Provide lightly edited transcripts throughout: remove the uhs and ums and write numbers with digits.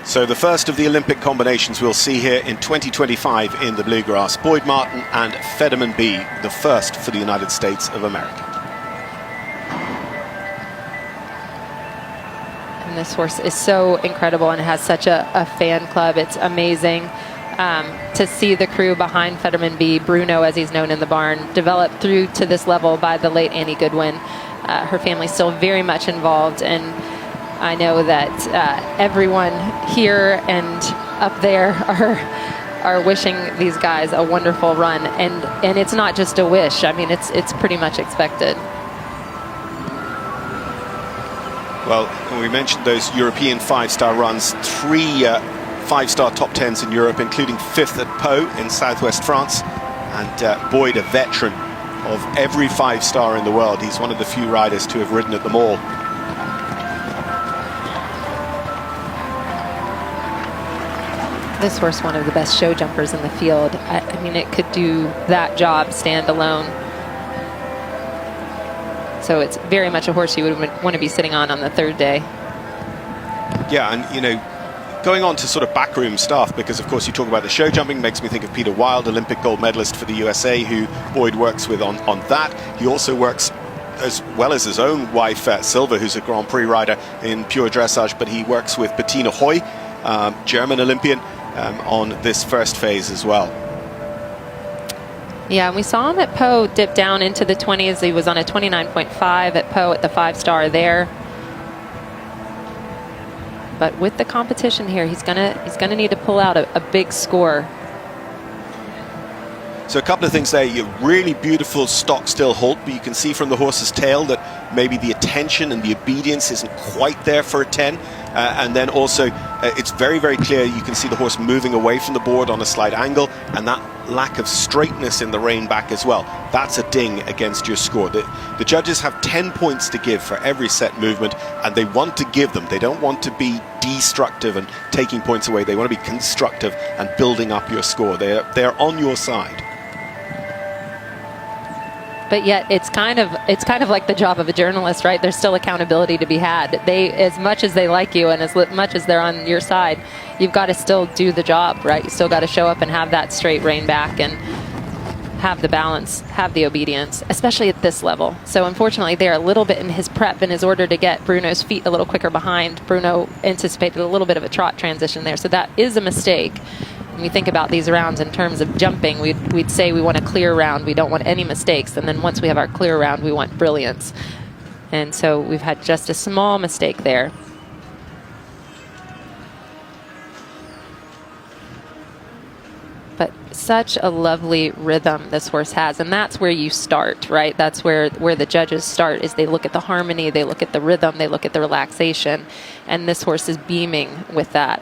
So the first of the Olympic combinations we'll see here in 2025 in the bluegrass. Boyd Martin and Federman B, the first for the United States of America. And this horse is so incredible and has such a fan club. It's amazing to see the crew behind Federman B, Bruno as he's known in the barn, develop through to this level by the late Annie Goodwin. Her family's still very much involved, and I know that everyone here and up there are wishing these guys a wonderful run, and it's not just a wish. I mean, it's pretty much expected. Well, we mentioned those European five-star runs, 3 five-star top 10s in Europe, including 5th at Pau in southwest France, and Boyd, a veteran of every five-star in the world. He's one of the few riders to have ridden at them all. This horse, one of the best show jumpers in the field. I mean, it could do that job stand alone. So it's very much a horse you would want to be sitting on the third day. Yeah, and you know, going on to sort of backroom stuff, because of course you talk about the show jumping, makes me think of Peter Wilde, Olympic gold medalist for the USA, who Boyd works with on that. He also works, as well as his own wife, Silva, who's a Grand Prix rider in pure dressage, but he works with Bettina Hoy, German Olympian, on this first phase as well. Yeah, and we saw him at Pau dip down into the 20s. He was on a 29.5 at Pau at the 5-star there. But with the competition here, he's gonna need to pull out a big score. So a couple of things there. You really beautiful stock still halt, but you can see from the horse's tail that maybe the attention and the obedience isn't quite there for a 10. And then also, it's very, very clear you can see the horse moving away from the board on a slight angle, and that lack of straightness in the rein back as well. That's a ding against your score. The judges have 10 points to give for every set movement, and they want to give them. They don't want to be destructive and taking points away. They want to be constructive and building up your score. They're on your side. But yet it's kind of like the job of a journalist, right? There's still accountability to be had. They, as much as they like you and as much as they're on your side, you've got to still do the job, right? You still got to show up and have that straight rein back and have the balance, have the obedience, especially at this level. So unfortunately, they're a little bit in his prep, in his order to get Bruno's feet a little quicker behind. Bruno anticipated a little bit of a trot transition there, so that is a mistake. When we think about these rounds in terms of jumping, we'd say we want a clear round. We don't want any mistakes. And then once we have our clear round, we want brilliance. And so we've had just a small mistake there. But such a lovely rhythm this horse has. And that's where you start, right? That's where the judges start, is they look at the harmony, they look at the rhythm, they look at the relaxation. And this horse is beaming with that.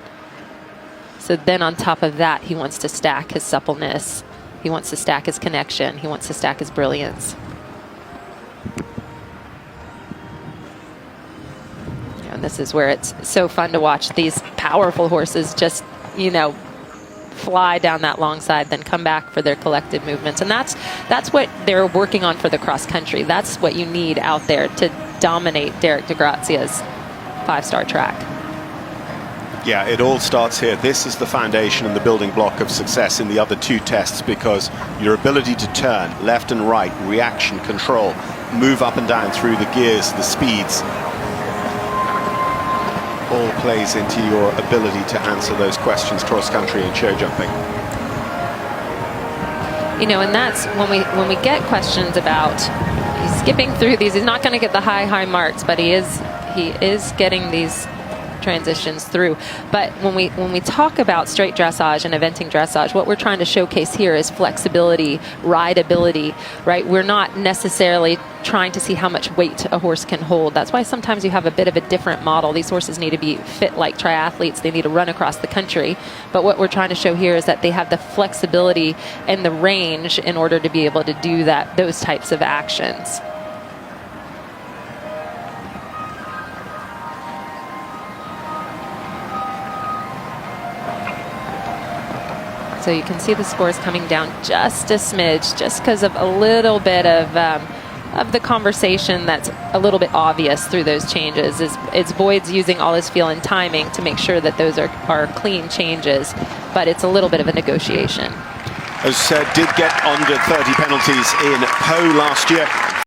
So then on top of that, he wants to stack his suppleness. He wants to stack his connection. He wants to stack his brilliance. And this is where it's so fun to watch these powerful horses just, you know, fly down that long side, then come back for their collective movements. And that's what they're working on for the cross country. That's what you need out there to dominate Derek DeGrazia's 5-star track. Yeah, it all starts here. This is the foundation and the building block of success in the other 2 tests, because your ability to turn left and right, reaction, control, move up and down through the gears, the speeds, all plays into your ability to answer those questions cross-country and show jumping. You know, and that's when we get questions about, he's skipping through these, he's not going to get the high marks, but he is getting these transitions through. But when we talk about straight dressage and eventing dressage, what we're trying to showcase here is flexibility, rideability, right? We're not necessarily trying to see how much weight a horse can hold. That's why sometimes you have a bit of a different model. These horses need to be fit like triathletes. They need to run across the country. But what we're trying to show here is that they have the flexibility and the range in order to be able to do those types of actions. So you can see the scores coming down just a smidge, just because of a little bit of of the conversation that's a little bit obvious through those changes is Boyd's using all his feel and timing to make sure that those are clean changes, but it's a little bit of a negotiation. As did get under 30 penalties in Pau last year.